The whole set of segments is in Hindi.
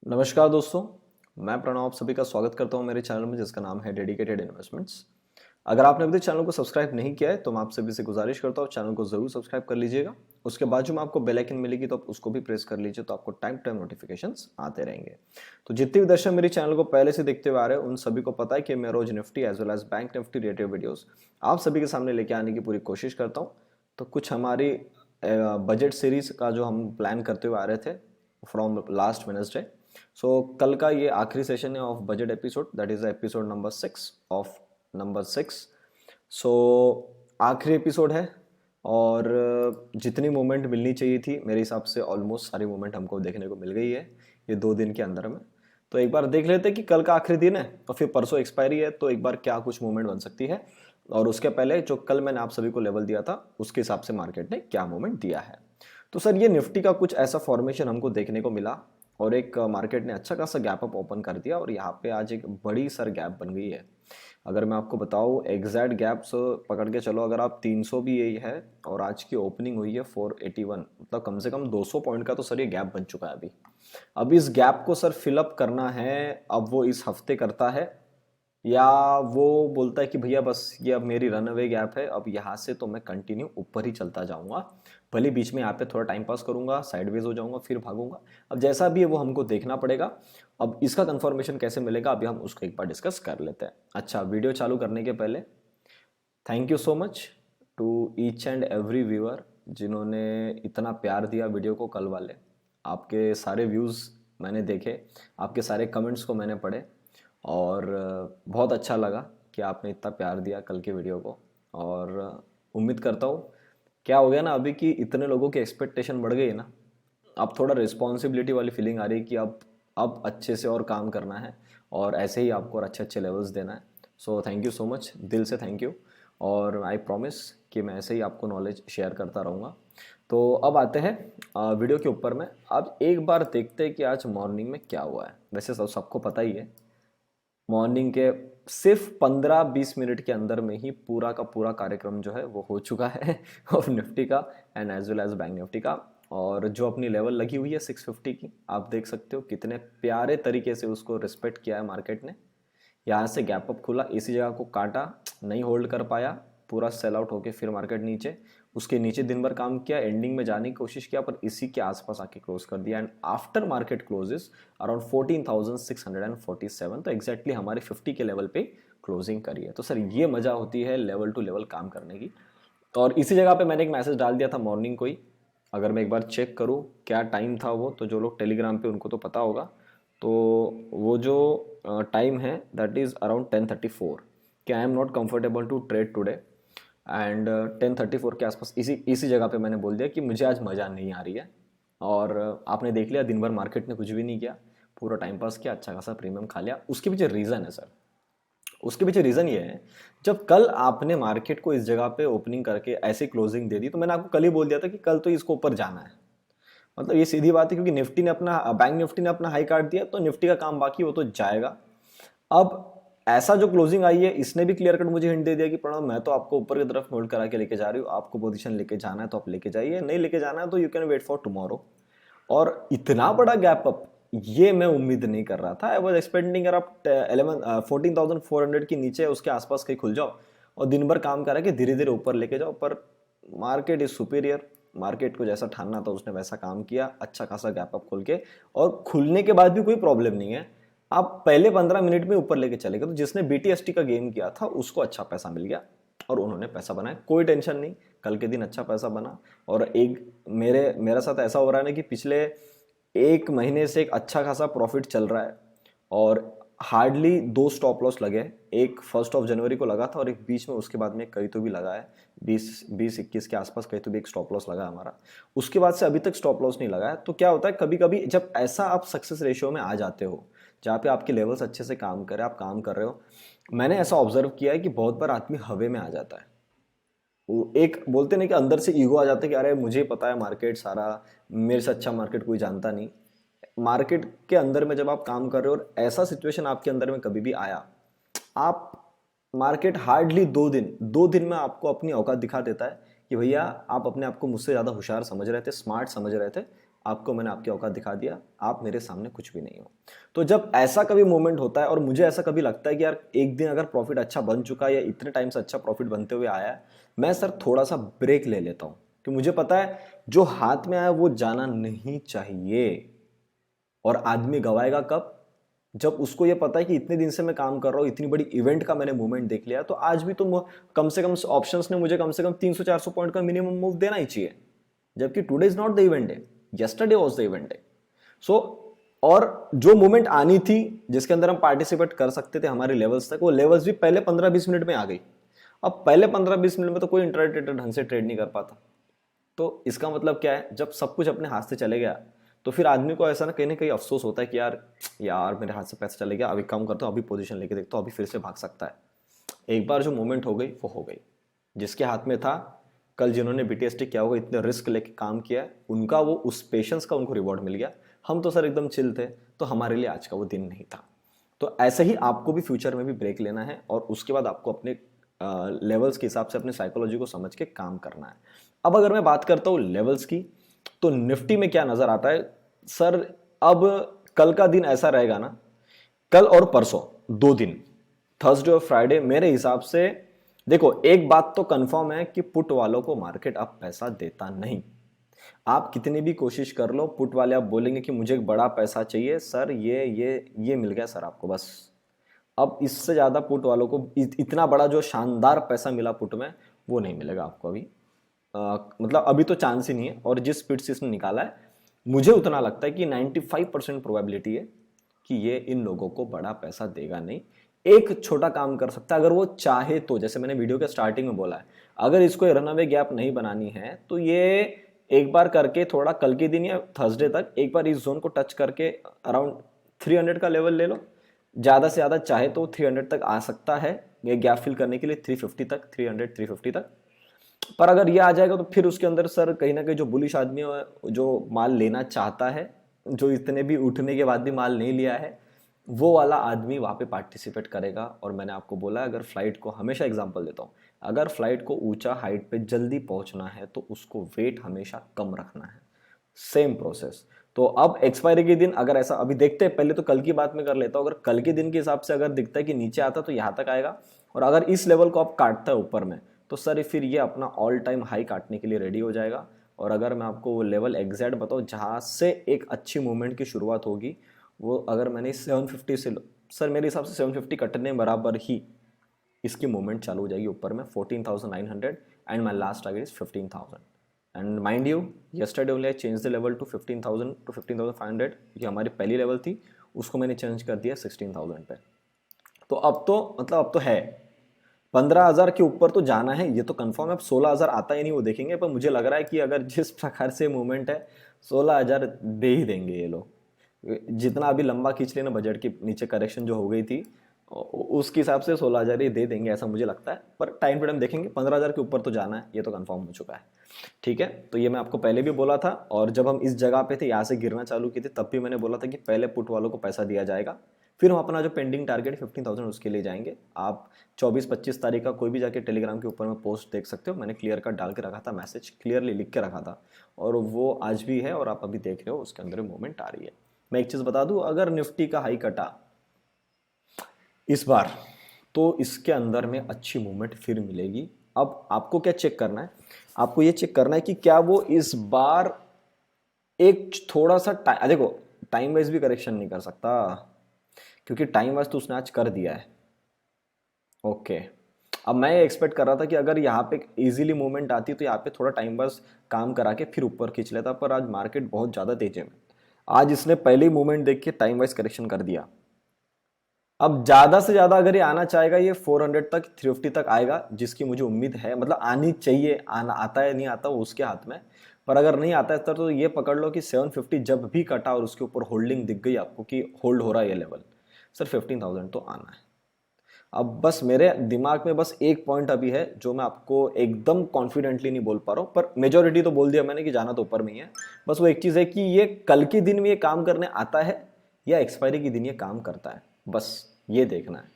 नमस्कार दोस्तों। मैं प्रणव आप सभी का स्वागत करता हूं मेरे चैनल में जिसका नाम है डेडिकेटेड इन्वेस्टमेंट्स। अगर आपने अभी तक चैनल को सब्सक्राइब नहीं किया है तो मैं आप सभी से गुजारिश करता हूं चैनल को जरूर सब्सक्राइब कर लीजिएगा। उसके बाजू में आपको बेल आइकन मिलेगी तो आप उसको भी प्रेस कर लीजिए तो आपको टाइम टाइम नोटिफिकेशंस आते रहेंगे। तो जितने भी दर्शक मेरे चैनल को पहले से देखते हुए आ रहे हैं उन सभी को पता है कि मैं रोज Nifty as well as bank Nifty related videos आप सभी के सामने लेके आने की पूरी कोशिश करता हूँ। तो कुछ हमारी बजट सीरीज का जो हम प्लान करते हुए आ रहे थे फ्रॉम लास्ट वेडनेसडे। सो कल का ये आखिरी सेशन है of budget episode, that is episode number 6 of number 6। सो आखिरी एपिसोड है और जितनी मूवमेंट मिलनी चाहिए थी मेरे हिसाब से ऑलमोस्ट सारी मूवमेंट हमको देखने को मिल गई है ये 2 दिन के अंदर में। तो एक बार देख लेते हैं कि कल का आखिरी दिन है और फिर परसों एक्सपायरी है तो एक बार क्या कुछ मूवमेंट बन सकती है। और उसके पहले जो कल मैंने आप सभी को लेवल दिया था उसके हिसाब से मार्केट ने क्या मूवमेंट दिया है। तो सर ये निफ्टी का कुछ ऐसा फॉर्मेशन हमको देखने को मिला और एक मार्केट ने अच्छा खासा गैप अप ओपन कर दिया और यहाँ पे आज एक बड़ी सर गैप बन गई है। अगर मैं आपको बताऊँ एग्जैक्ट गैप्स पकड़ के चलो, अगर आप 300 भी यही है और आज की ओपनिंग हुई है 481, मतलब कम से कम 200 पॉइंट का तो सर ये गैप बन चुका है अभी। अब इस गैप को सर फिलअप करना है, अब वो इस हफ्ते करता है या वो बोलता है कि भैया बस ये अब मेरी रन अवे गैप है, अब यहाँ से तो मैं कंटिन्यू ऊपर ही चलता जाऊंगा, भले बीच में यहाँ पे थोड़ा टाइम पास करूंगा, साइडवेज हो जाऊंगा फिर भागूंगा। अब जैसा भी है वो हमको देखना पड़ेगा। अब इसका कंफर्मेशन कैसे मिलेगा अभी हम उसको एक बार डिस्कस कर लेते हैं। अच्छा, वीडियो चालू करने के पहले thank you so much to each and every viewer जिन्होंने इतना प्यार दिया वीडियो को कल वाले। आपके सारे व्यूज़ मैंने देखे, आपके सारे कमेंट्स को मैंने पढ़े और बहुत अच्छा लगा कि आपने इतना प्यार दिया कल के वीडियो को। और उम्मीद करता हूँ, क्या हो गया ना अभी कि इतने लोगों की एक्सपेक्टेशन बढ़ गई है ना, अब थोड़ा रिस्पॉन्सिबिलिटी वाली फीलिंग आ रही है कि अब अच्छे से और काम करना है और ऐसे ही आपको और अच्छे अच्छे लेवल्स देना है। So thank you so much, दिल से थैंक यू। और आई प्रॉमिस कि मैं ऐसे ही आपको नॉलेज शेयर करता रहूँगा। तो अब आते हैं वीडियो के ऊपर में। अब एक बार देखते हैं कि आज मॉर्निंग में क्या हुआ है। वैसे सबको पता ही है, मॉर्निंग के सिर्फ 15-20 मिनट के अंदर में ही पूरा का पूरा कार्यक्रम जो है वो हो चुका है ऑफ निफ्टी का and as well as bank Nifty का। और जो अपनी लेवल लगी हुई है 650 की, आप देख सकते हो कितने प्यारे तरीके से उसको रिस्पेक्ट किया है मार्केट ने। यहाँ से गैप अप खुला, इसी जगह को काटा, नहीं होल्ड कर पाया, पूरा सेल आउट होके फिर मार्केट नीचे, उसके नीचे दिन भर काम किया, एंडिंग में जाने की कोशिश किया पर इसी के आसपास आके क्लोज कर दिया and after market closes around 14,647, तो एग्जैक्टली हमारे 50 के लेवल पे क्लोजिंग करी है। तो सर ये मजा होती है लेवल टू लेवल काम करने की। और इसी जगह पे मैंने एक मैसेज डाल दिया था मॉर्निंग को ही, अगर मैं एक बार चेक करूँ क्या टाइम था वो, तो जो लोग टेलीग्राम पे उनको तो पता होगा। तो वो जो टाइम है दैट इज़ अराउंड 10:34 कि I am not comfortable to trade today and 10:34 के आसपास इसी इसी जगह पे मैंने बोल दिया कि मुझे आज मज़ा नहीं आ रही है। और आपने देख लिया दिन भर मार्केट ने कुछ भी नहीं किया, पूरा टाइम पास किया, अच्छा खासा प्रीमियम खा लिया। उसके पीछे रीज़न है सर, उसके पीछे रीज़न ये है, जब कल आपने मार्केट को इस जगह पे ओपनिंग करके ऐसे क्लोजिंग दे दी तो मैंने आपको कल ही बोल दिया था कि कल तो इसको ऊपर जाना है। मतलब ये सीधी बात है, क्योंकि निफ्टी ने अपना बैंक निफ्टी ने अपना हाई काट दिया तो निफ्टी का काम बाकी वो तो जाएगा। अब ऐसा जो क्लोजिंग आई है इसने भी क्लियर कट मुझे हिंट दे दिया कि प्रणव मैं तो आपको ऊपर की तरफ होल्ड करा के लेके जा रही हूँ, आपको पोजीशन लेके जाना है तो आप लेके जाइए, नहीं लेके जाना है तो you can wait for tomorrow. और इतना बड़ा गैप अप ये मैं उम्मीद नहीं कर रहा था। आई वॉज एक्सपेक्टिंग अगर आप 14,400 के नीचे उसके आसपास कहीं खुल जाओ और दिन भर काम करा के धीरे धीरे ऊपर लेके जाओ, पर मार्केट इज सुपीरियर। मार्केट को जैसा ठानना था उसने वैसा काम किया, अच्छा खासा गैप अप खोल के, और खुलने के बाद भी कोई प्रॉब्लम नहीं है। आप पहले 15 मिनट में ऊपर लेके चले गए तो जिसने बीटीएसटी का गेम किया था उसको अच्छा पैसा मिल गया और उन्होंने पैसा बनाया, कोई टेंशन नहीं, कल के दिन अच्छा पैसा बना। और एक मेरा साथ ऐसा हो रहा है ना कि पिछले 1 महीने से एक अच्छा खासा प्रॉफिट चल रहा है और हार्डली 2 स्टॉप लॉस लगे। एक 1 जनवरी को लगा था और एक बीच में उसके बाद में कहीं तो भी लगा है, 20-21 के आसपास कहीं तो भी एक स्टॉप लॉस लगा हमारा। उसके बाद से अभी तक स्टॉप लॉस नहीं लगा है। तो क्या होता है कभी कभी जब ऐसा आप सक्सेस रेशियो में आ जाते हो जहाँ पे आपके लेवल्स अच्छे से काम कर रहे हैं, आप काम कर रहे हो, मैंने ऐसा ऑब्जर्व किया है कि बहुत बार आदमी हवे में आ जाता है। वो एक बोलते नहीं कि अंदर से ईगो आ जाता है कि अरे मुझे पता है मार्केट सारा, मेरे से अच्छा मार्केट कोई जानता नहीं। मार्केट के अंदर में जब आप काम कर रहे हो और ऐसा सिचुएशन आपके अंदर में कभी भी आया, आप मार्केट हार्डली 2 दिन में आपको अपनी औकात दिखा देता है कि भैया आप अपने आप को मुझसे ज़्यादा होशियार समझ रहे थे, स्मार्ट समझ रहे थे, आपको मैंने आपकी औकात दिखा दिया, आप मेरे सामने कुछ भी नहीं हो। तो जब ऐसा कभी मोमेंट होता है और मुझे ऐसा कभी लगता है कि यार एक दिन अगर प्रॉफिट अच्छा बन चुका है या इतने टाइम से अच्छा प्रॉफिट बनते हुए आया है, मैं सर थोड़ा सा ब्रेक ले लेता हूँ कि मुझे पता है जो हाथ में आया वो जाना नहीं चाहिए। और आदमी गवाएगा कब? जब उसको ये पता है कि इतने दिन से मैं काम कर रहा हूँ, इतनी बड़ी इवेंट का मैंने मूवमेंट देख लिया, तो आज भी तो कम से कम ऑप्शंस ने मुझे कम से कम 300-400 पॉइंट का मिनिमम मूव देना ही चाहिए, जबकि today is not the event day, yesterday was the event day. So और जो मूवमेंट आनी थी जिसके अंदर हम पार्टिसिपेट कर सकते थे हमारे लेवल्स तक, वो लेवल्स भी पहले 15-20 मिनट में आ गई। अब पहले 15-20 मिनट में तो कोई इंट्राडे ढंग से ट्रेड नहीं कर पाता। तो इसका मतलब क्या है, जब सब कुछ अपने हाथ से चले गया तो फिर आदमी को ऐसा ना कहीं अफसोस होता है कि यार यार मेरे हाथ से पैसा चले गया, अभी काम करता हूँ, अभी पोजीशन लेके देखता हूँ, अभी फिर से भाग सकता है। एक बार जो मोमेंट हो गई वो हो गई। जिसके हाथ में था, कल जिन्होंने बीटीएसटी किया होगा, इतने रिस्क लेके काम किया है, उनका वो उस पेशेंस का उनको रिवॉर्ड मिल गया। हम तो सर एकदम चिल थे, तो हमारे लिए आज का वो दिन नहीं था। तो ऐसे ही आपको भी फ्यूचर में भी ब्रेक लेना है और उसके बाद आपको अपने लेवल्स के हिसाब से अपने साइकोलॉजी को समझ के काम करना है। अब अगर मैं बात करता हूँ लेवल्स की, तो निफ्टी में क्या नजर आता है सर? अब कल का दिन ऐसा रहेगा ना, कल और परसों 2 दिन, थर्सडे और फ्राइडे, मेरे हिसाब से देखो एक बात तो कंफर्म है कि पुट वालों को मार्केट अब पैसा देता नहीं। आप कितनी भी कोशिश कर लो, पुट वाले आप बोलेंगे कि मुझे एक बड़ा पैसा चाहिए सर, ये मिल गया सर आपको बस। अब इससे ज्यादा पुट वालों को इतना बड़ा जो शानदार पैसा मिला पुट में, वो नहीं मिलेगा आपको अभी। मतलब अभी तो चांस ही नहीं है। और जिस स्पीड से इसने निकाला है, मुझे उतना लगता है कि 95% प्रोबेबिलिटी है कि ये इन लोगों को बड़ा पैसा देगा नहीं। एक छोटा काम कर सकता है अगर वो चाहे तो, जैसे मैंने वीडियो के स्टार्टिंग में बोला है, अगर इसको रनअवे गैप नहीं बनानी है तो ये एक बार करके थोड़ा कल के दिन या थर्सडे तक एक बार इस जोन को टच करके अराउंड 300 का लेवल ले लो। ज्यादा से ज्यादा चाहे तो 300 तक आ सकता है ये गैप फिल करने के लिए, 350 तक, 300-350 तक। पर अगर ये आ जाएगा तो फिर उसके अंदर सर कहीं ना कहीं जो बुलिश आदमी है, जो माल लेना चाहता है, जो इतने भी उठने के बाद भी माल नहीं लिया है, वो वाला आदमी वहां पे पार्टिसिपेट करेगा। और मैंने आपको बोला अगर फ्लाइट को, हमेशा एग्जांपल देता हूँ, अगर फ्लाइट को ऊंचा हाइट पे जल्दी पहुंचना है तो उसको वेट हमेशा कम रखना है। Same process. तो अब एक्सपायरी के दिन अगर ऐसा, अभी देखते हैं, पहले तो कल की बात में कर लेता हूँ, अगर कल के दिन के हिसाब से अगर दिखता है कि नीचे आता तो यहाँ तक आएगा, और अगर इस लेवल को आप काटता है ऊपर में, तो सर फिर ये अपना ऑल टाइम हाई काटने के लिए रेडी हो जाएगा। और अगर मैं आपको वो लेवल एग्जैक्ट बताऊँ जहाँ से एक अच्छी मूवमेंट की शुरुआत होगी, वो अगर मैंने 750 से, सर मेरे हिसाब से 750 कटने बराबर ही इसकी मूवमेंट चालू हो जाएगी ऊपर में 14,900, and my last target is 15,000। And mind you, yesterday only I changed the level to 15,000 to 15,500, ये हमारी पहली लेवल थी, उसको मैंने चेंज कर दिया 16,000 पे। तो अब तो मतलब अब तो है 15,000 के ऊपर तो जाना है, ये तो कंफर्म है। अब 16,000 आता ही नहीं वो देखेंगे, पर मुझे लग रहा है कि अगर जिस प्रकार से मूवमेंट है 16,000 दे ही देंगे ये लोग। जितना अभी लंबा खींच लेना बजट की नीचे करेक्शन जो हो गई थी, उसके हिसाब से 16,000 ही दे देंगे ऐसा मुझे लगता है। पर टाइम टू टाइम देखेंगे, 15,000 के ऊपर तो जाना है, ये तो कंफर्म हो चुका है। ठीक है, तो ये मैं आपको पहले भी बोला था, और जब हम इस जगह पे थे यहाँ से गिरना चालू किए थे तब भी मैंने बोला था कि पहले पुट वालों को पैसा दिया जाएगा, फिर हम अपना जो पेंडिंग टारगेट 15,000 उसके लिए जाएंगे। आप 24-25 तारीख का कोई भी जाके टेलीग्राम के ऊपर में पोस्ट देख सकते हो, मैंने क्लियर कट डाल के रखा था, मैसेज क्लियरली लिख के रखा था, और वो आज भी है और आप अभी देख रहे हो उसके अंदर मूवमेंट आ रही है। मैं एक चीज़ बता दूं, अगर निफ्टी का हाई कटा इस बार, तो इसके अंदर में अच्छी मूवमेंट फिर मिलेगी। अब आपको क्या चेक करना है, आपको ये चेक करना है कि क्या वो इस बार एक थोड़ा सा टाइम, देखो टाइम वाइज भी करेक्शन नहीं कर सकता, क्योंकि टाइम वाइज तो उसने आज कर दिया है। ओके, अब मैं एक्सपेक्ट कर रहा था कि अगर यहाँ पे इजीली मूवमेंट आती तो यहाँ पे थोड़ा टाइम बस काम करा के फिर ऊपर खींच लेता, पर आज मार्केट बहुत ज़्यादा तेजी में, आज इसने पहले मूवमेंट देख के टाइम वाइज करेक्शन कर दिया। अब ज्यादा से ज्यादा अगर ये आना चाहेगा, ये 400 तक, 350 तक आएगा, जिसकी मुझे उम्मीद है, मतलब आनी चाहिए। आना आता है नहीं आता वो उसके हाथ में, पर अगर नहीं आता है तो ये पकड़ लो कि 750 जब भी कटा और उसके ऊपर होल्डिंग दिख गई आपको कि होल्ड हो रहा है ये लेवल, सर 15,000 तो आना है। अब बस मेरे दिमाग में बस एक पॉइंट अभी है जो मैं आपको एकदम कॉन्फिडेंटली नहीं बोल पा रहा हूँ, पर मेजोरिटी तो बोल दिया मैंने कि जाना तो ऊपर में ही है। बस वो एक चीज़ है कि ये कल के दिन में ये काम करने आता है या एक्सपायरी के दिन ये काम करता है, बस ये देखना है।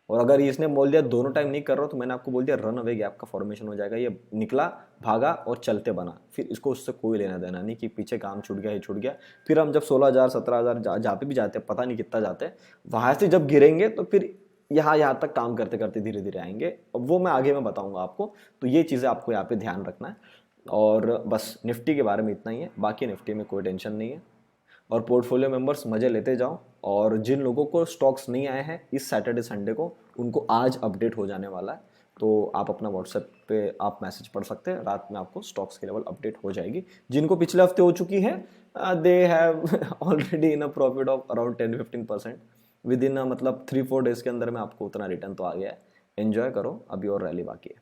और अगर इसने बोल दिया दोनों टाइम नहीं कर रहा तो मैंने आपको बोल दिया रन अवे गैप का फॉर्मेशन हो जाएगा। ये निकला, भागा और चलते बना, फिर इसको उससे कोई लेना देना नहीं कि पीछे काम छूट गया, ये छूट गया। फिर हम जब 16,000 17,000 जहाँ पे भी जाते हैं, पता नहीं कितना जाते हैं, वहां से जब गिरेंगे तो फिर यहाँ तक काम करते करते धीरे धीरे आएंगे। अब वो मैं आगे में बताऊंगा आपको। तो ये चीज़ें आपको यहाँ पे ध्यान रखना है। और बस निफ्टी के बारे में इतना ही है, बाकी निफ्टी में कोई टेंशन नहीं है। और पोर्टफोलियो मेंबर्स मजे लेते जाओ। और जिन लोगों को स्टॉक्स नहीं आए हैं इस सैटरडे संडे को, उनको आज अपडेट हो जाने वाला है। तो आप अपना व्हाट्सएप पे आप मैसेज पढ़ सकते हैं, रात में आपको स्टॉक्स की लेवल अपडेट हो जाएगी। जिनको पिछले हफ्ते हो चुकी है, they have already in a profit of around 10-15% with in मतलब 3-4 डेज के अंदर में आपको उतना रिटर्न तो आ गया है। एंजॉय करो, अभी और रैली बाकी है,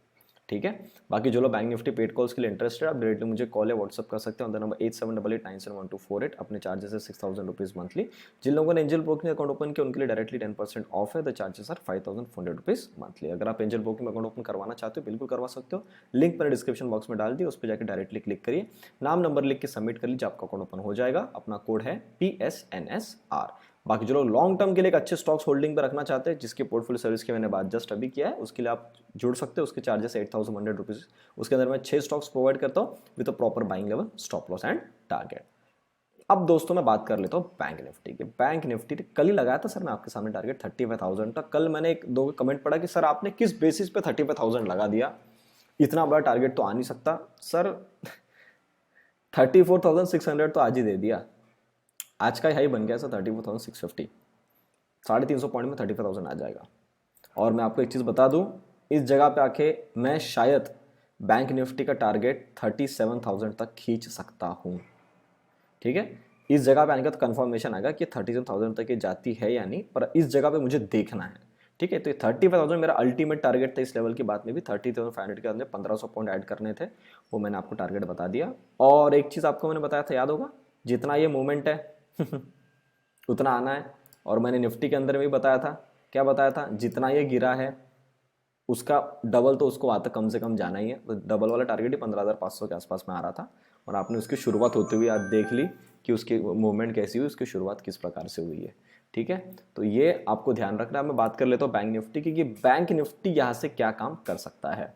ठीक है। बाकी जो लोग बैंक निफ्टी पेड कॉल्स के लिए इंटरेस्टेड है, आप डायरेक्टली मुझे कॉल या व्हाट्सअप कर सकते हैं ऑन द नंबर 8788971248। अपने चार्जेस है 6,000 रुपीज़ मंथली। जिन लोगों ने एंजल ब्रोकिंग अकाउंट ओपन किया उनके लिए डायरेक्टली 10% ऑफ है। The charges are 5,400 rupees monthly. अगर आप एंजल ब्रोकिंग अकाउंट ओपन करवाना चाहते हो बिल्कुल करवा सकते हो, लिंक मैंने डिस्क्रिप्शन बॉक्स में डाल दी, उस पर जाकर डायरेक्टली क्लिक करिए, नाम नंबर लिख के सबमिट कर लीजिए, आपका अकाउंट ओपन हो जाएगा। अपना कोड है PSNSR। बाकी जो लोग लॉन्ग टर्म के लिए एक अच्छे स्टॉक्स होल्डिंग पर रखना चाहते हैं, जिसके पोर्टफोलियो सर्विस की मैंने बात जस्ट अभी किया है, उसके लिए आप जुड़ सकते हो। उसके चार्जेस 8,100 रुपीज़। उसके अंदर मैं 6 स्टॉक्स प्रोवाइड करता हूँ with a proper buying level, stop loss and target. अब दोस्तों मैं बात कर लेता हूँ बैंक निफ्टी की। बैंक निफ्टी कल ही लगाया था सर मैं आपके सामने टारगेट 35,000 का। कल मैंने एक दो कमेंट पढ़ा कि सर आपने किस बेसिस पे 35,000 लगा दिया, इतना बड़ा टारगेट तो आ नहीं सकता सर। 34,600 तो आज ही दे दिया। आज का हाई बन गया सर 34,650। 350 पॉइंट में 35,000 आ जाएगा। और मैं आपको एक चीज़ बता दूं, इस जगह पे आके मैं शायद बैंक निफ्टी का टारगेट 37,000 तक खींच सकता हूं, ठीक है। इस जगह पे आने का तो कंफर्मेशन आएगा कि 37,000 तक ये जाती है या नहीं, पर इस जगह पे मुझे देखना है, ठीक है। तो 35,000 मेरा अल्टीमेट टारगेट था। इस लेवल की बात में भी 30,500 के अंदर 1,500 पॉइंट ऐड करने थे, वो मैंने आपको टारगेट बता दिया। और एक चीज़ आपको मैंने बताया था, याद होगा, जितना ये मूवमेंट है उतना आना है। और मैंने निफ्टी के अंदर भी बताया था, क्या बताया था, जितना ये गिरा है उसका डबल तो उसको आता कम से कम जाना ही है। तो डबल वाला टारगेट ही 15,500 के आसपास में आ रहा था। और आपने उसकी शुरुआत होते हुए आज देख ली कि उसकी मूवमेंट कैसी हुई, उसकी शुरुआत किस प्रकार से हुई है, ठीक है। तो ये आपको ध्यान रखना है। मैं बात कर लेता हूँ बैंक निफ्टी की कि बैंक निफ्टी यहाँ से क्या काम कर सकता है।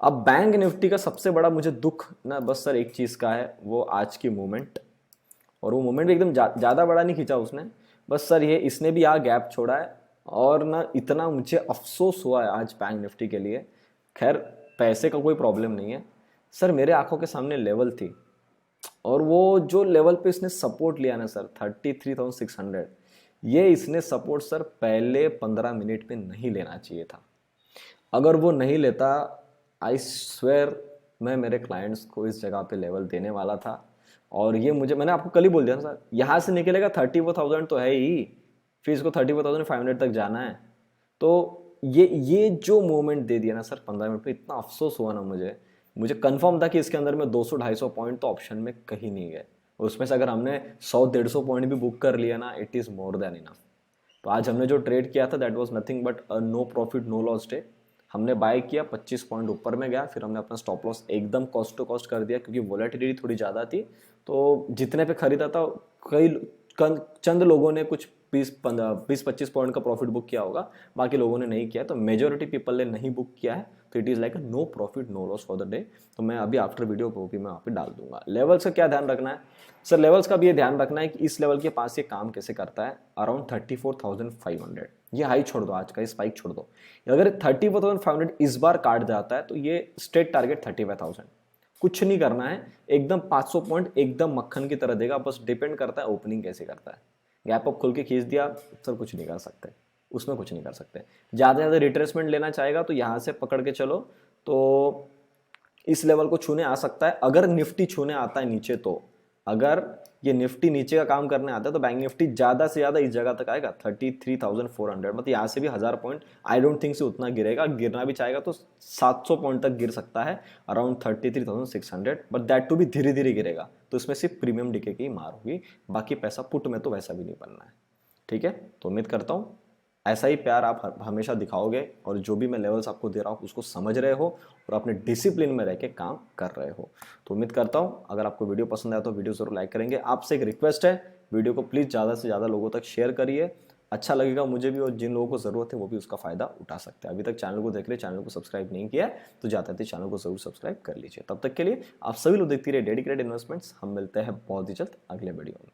अब बैंक निफ्टी का सबसे बड़ा मुझे दुख ना बस सर एक चीज़ का है, वो आज की मूवमेंट। और वो मोमेंट भी एकदम ज़्यादा बड़ा नहीं खींचा उसने, बस सर ये इसने भी यहाँ गैप छोड़ा है। और ना इतना मुझे अफसोस हुआ है आज बैंक निफ्टी के लिए। खैर पैसे का कोई प्रॉब्लम नहीं है सर, मेरे आंखों के सामने लेवल थी, और वो जो लेवल पे इसने सपोर्ट लिया ना सर 33,600, ये इसने सपोर्ट सर पहले 15 मिनट में नहीं लेना चाहिए था। अगर वो नहीं लेता, आई स्वेयर मैं मेरे क्लाइंट्स को इस जगह पे लेवल देने वाला था। और ये मुझे मैंने आपको कल ही बोल दिया ना सर, यहाँ से निकलेगा 34,000 तो है ही, फिर इसको 34,500 तक जाना है। तो ये जो मूवमेंट दे दिया ना सर 15 मिनट में, इतना अफसोस हुआ ना मुझे। मुझे कंफर्म था कि इसके अंदर में 200-250 पॉइंट तो ऑप्शन में कहीं नहीं गए। उसमें से अगर हमने 100-150 पॉइंट भी बुक कर लिया ना, it is more than enough. तो आज हमने जो ट्रेड किया था that was nothing but no profit no loss day. हमने बाय किया, 25 पॉइंट ऊपर में गया, फिर हमने अपना स्टॉप लॉस एकदम कॉस्ट टू कॉस्ट कर दिया क्योंकि वोलेटिलिटी थोड़ी ज़्यादा थी। तो जितने पे खरीदा था कई चंद लोगों ने कुछ 20-25 पॉइंट का प्रॉफिट बुक किया होगा, बाकी लोगों ने नहीं किया। तो मेजोरिटी पीपल ने नहीं बुक किया है, तो it is like no profit no loss for the day. तो मैं अभी आफ्टर वीडियो को भी मैं वहाँ पे डाल दूंगा। लेवल्स का क्या ध्यान रखना है सर, लेवल्स का भी ये ध्यान रखना है कि इस लेवल के पास ये काम कैसे करता है। अराउंड 34,500 ये हाई छोड़ दो, आज का स्पाइक छोड़ दो। अगर 34,500 इस बार काट जाता है तो ये स्ट्रेट टारगेट 35,000। कुछ नहीं करना है, एकदम 500 पॉइंट एकदम मक्खन की तरह देगा। बस डिपेंड करता है ओपनिंग कैसे करता है। गैप अप खुल के खींच दिया सर, कुछ नहीं कर सकते उसमें, कुछ नहीं कर सकते। ज़्यादा से ज़्यादा रिट्रेसमेंट लेना चाहेगा तो यहाँ से पकड़ के चलो, तो इस लेवल को छूने आ सकता है। अगर निफ्टी छूने आता है नीचे, तो अगर ये निफ्टी नीचे का काम करने आता है तो बैंक निफ्टी ज़्यादा से ज़्यादा इस जगह तक आएगा 33,400। मतलब यहाँ से भी 1,000 पॉइंट आई डोंट थिंक से उतना गिरेगा। गिरना भी चाहेगा तो 700 पॉइंट तक गिर सकता है, अराउंड 33,600, बट दैट टू भी धीरे धीरे गिरेगा। तो इसमें सिर्फ प्रीमियम डीके की मार होगी, बाकी पैसा पुट में तो वैसा भी नहीं बनना है, ठीक है। तो उम्मीद करता हूँ ऐसा ही प्यार आप हमेशा दिखाओगे, और जो भी मैं लेवल्स आपको दे रहा हूँ उसको समझ रहे हो और अपने डिसिप्लिन में रह के काम कर रहे हो। तो उम्मीद करता हूँ अगर आपको वीडियो पसंद आया तो वीडियो जरूर लाइक करेंगे। आपसे एक रिक्वेस्ट है, वीडियो को प्लीज़ ज़्यादा से ज़्यादा लोगों तक शेयर करिए। अच्छा लगेगा मुझे भी, और जिन लोगों को ज़रूरत है वो भी उसका फ़ायदा उठा सकते हैं। अभी तक चैनल को देख रहे, चैनल को सब्सक्राइब नहीं किया है तो जाते थे चैनल को ज़रूर सब्सक्राइब कर लीजिए। तब तक के लिए आप सभी लोग देखते रहिए डेडिकेटेड इन्वेस्टमेंट्स। हम मिलते हैं बहुत ही जल्द अगले वीडियो में।